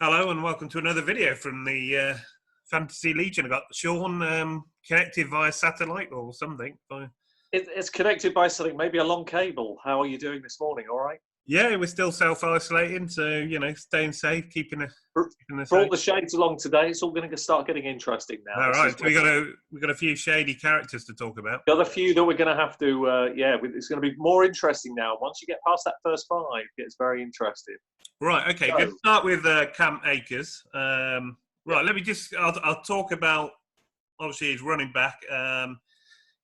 Hello and welcome to another video from the Fantasy Legion. I've got Sean connected via satellite or something. It's connected by something, maybe a long cable. How are you doing this morning? All right? Yeah, we're still self-isolating, so, staying safe, keeping us Brought safe. the shades along today. It's all going to start getting interesting now. All right, so we got a few shady characters to talk about. Got a few that we're going to have to, it's going to be more interesting now. Once you get past that first five, it's very interesting. Right, okay, good. Start with Cam Akers. Right, let me I'll talk about, obviously, his running back.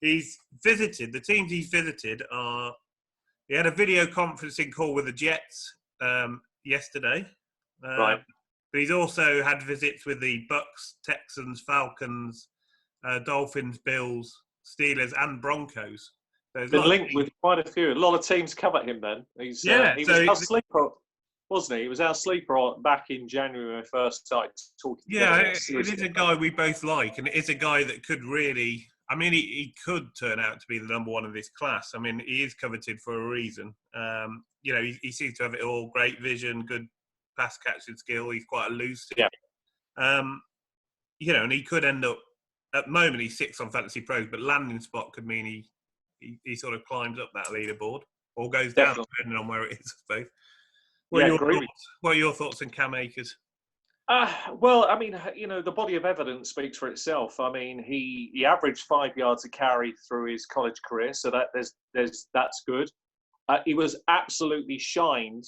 He's visited, the teams he's visited are, he had a video conferencing call with the Jets yesterday. Right. But he's also had visits with the Bucks, Texans, Falcons, Dolphins, Bills, Steelers, and Broncos. Been linked with quite a few. A lot of teams cover him then. He was our sleeper, wasn't he? He was our sleeper back in January when we first started talking. Yeah, it is a guy we both like, and it is a guy that could really... I mean, he could turn out to be the number one of this class. I mean, he is coveted for a reason. He seems to have it all: great vision, good pass catching skill. He's quite elusive. Yeah. And he could end up. At the moment, he's sixth on Fantasy Pros, but landing spot could mean he sort of climbs up that leaderboard or goes down, depending on where it is, I suppose. What are your thoughts on Cam Akers? Well, I mean, the body of evidence speaks for itself. I mean, he averaged 5 yards a carry through his college career, so that's good. He was absolutely shined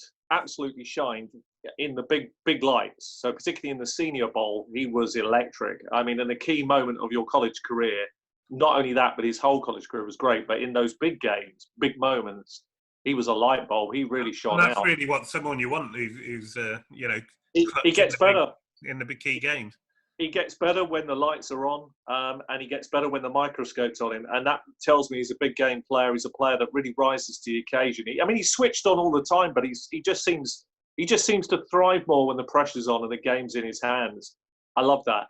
in the big lights. So particularly in the Senior Bowl, he was electric. I mean, in the key moment of your college career, not only that, but his whole college career was great. But in those big games, big moments, he was a light bulb. He really shone out. That's really what someone you want who's he gets better in the big key games. He gets better when the lights are on, and he gets better when the microscope's on him. And that tells me he's a big game player. He's a player that really rises to the occasion. He's switched on all the time, but he just seems to thrive more when the pressure's on and the game's in his hands. I love that.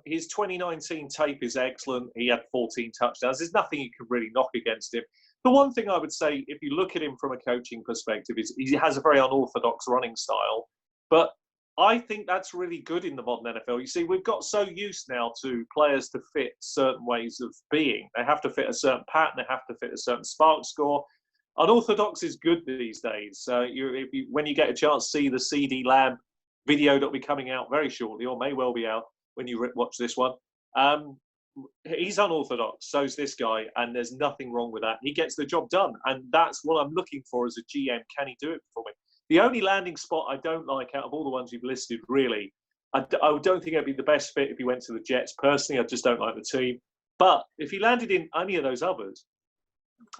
His 2019 tape is excellent. He had 14 touchdowns. There's nothing you can really knock against him. The one thing I would say, if you look at him from a coaching perspective, is he has a very unorthodox running style. But I think that's really good in the modern NFL. You see, we've got so used now to players to fit certain ways of being. They have to fit a certain pattern. They have to fit a certain spark score. Unorthodox is good these days. When you get a chance to see the CD Lamb video that'll be coming out very shortly, or may well be out when you watch this one, he's unorthodox. So's this guy, and there's nothing wrong with that. He gets the job done, and that's what I'm looking for as a GM. Can he do it for me? The only landing spot I don't like out of all the ones you've listed, really, I don't think it'd be the best fit if he went to the Jets. Personally, I just don't like the team. But if he landed in any of those others,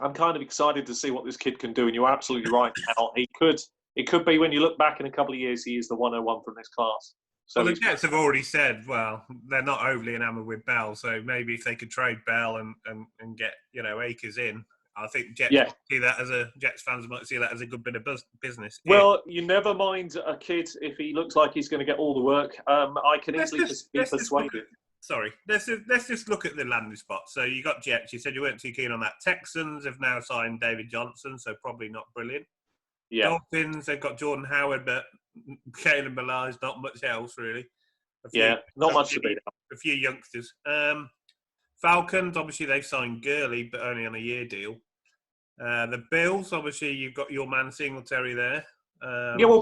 I'm kind of excited to see what this kid can do. And you're absolutely right, Al. It could be, when you look back in a couple of years, he is the 101 from this class. So the Jets have already said, well, they're not overly enamoured with Bell. So maybe if they could trade Bell and get, Akers in, I think Jets fans might see that as a good bit of business. Well, you never mind a kid if he looks like he's going to get all the work. I can easily be persuaded. Let's just look at the landing spot. So you got Jets. You said you weren't too keen on that. Texans have now signed David Johnson, so probably not brilliant. Yeah. Dolphins, they've got Jordan Howard, but Kalen Balazs, not much else really. Not much to beat. A few youngsters. Falcons, obviously they've signed Gurley, but only on a year deal. The Bills, obviously, you've got your man Singletary there.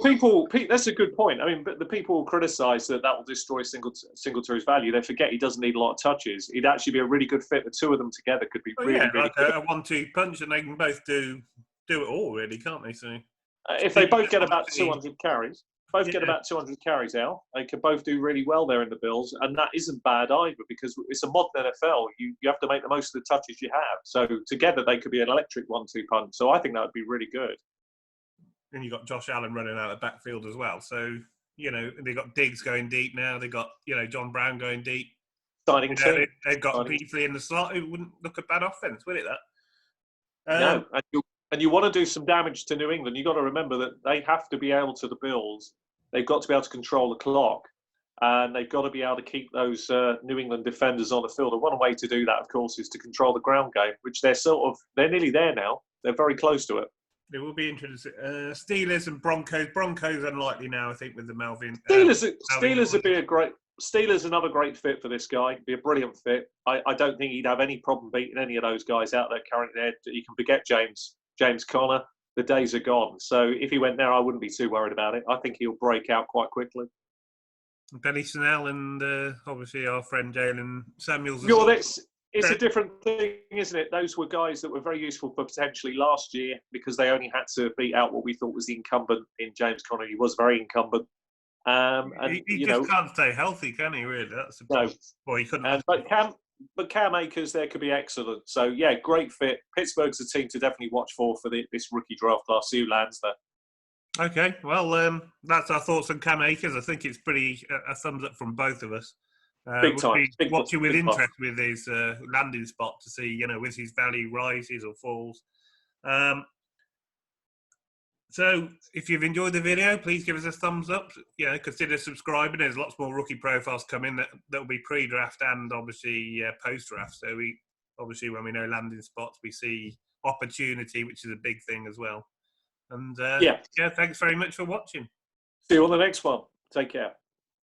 People, that's a good point. I mean, but the people will criticise that will destroy Singletary's value. They forget he doesn't need a lot of touches. He'd actually be a really good fit. The two of them together could be really good. A 1-2 punch, and they can both do it all, really, can't they? So if they both get about 200 carries. Get about 200 carries out. They can both do really well there in the Bills, and that isn't bad either because it's a modern NFL. You have to make the most of the touches you have. So together they could be an electric 1-2 punch. So I think that would be really good. And you've got Josh Allen running out of the backfield as well. So they've got Diggs going deep now. They've got John Brown going deep. They've got Beasley in the slot. It wouldn't look a bad offense, would it? No, and you want to do some damage to New England. You've got to remember that they have to be able to, the Bills, they've got to be able to control the clock, and they've got to be able to keep those New England defenders on the field. And one way to do that, of course, is to control the ground game, which they're nearly there now. They're very close to it. It will be interesting. Steelers and Broncos. Broncos unlikely now, I think, with the Melvin. Steelers would be a great. Steelers another great fit for this guy. Be a brilliant fit. I don't think he'd have any problem beating any of those guys out there currently. You can forget James Conner. The days are gone. So if he went there, I wouldn't be too worried about it. I think he'll break out quite quickly. Benny Snell and obviously our friend Jalen Samuels. It's a different thing, isn't it? Those were guys that were very useful for potentially last year because they only had to beat out what we thought was the incumbent in James Conner. He was very incumbent. And he just can't stay healthy, can he? Really, that's the problem. Well, he couldn't. But Cam Akers there could be excellent. So yeah, great fit. Pittsburgh's a team to definitely watch for this rookie draft class. Who lands there? Okay, well, that's our thoughts on Cam Akers. I think it's pretty a thumbs up from both of us. Big time. Watching with interest with his landing spot to see, with his value rises or falls. So if you've enjoyed the video, please give us a thumbs up. Consider subscribing. There's lots more rookie profiles coming that will be pre-draft and obviously post-draft. So we obviously, when we know landing spots, we see opportunity, which is a big thing as well. And thanks very much for watching. See you on the next one. Take care.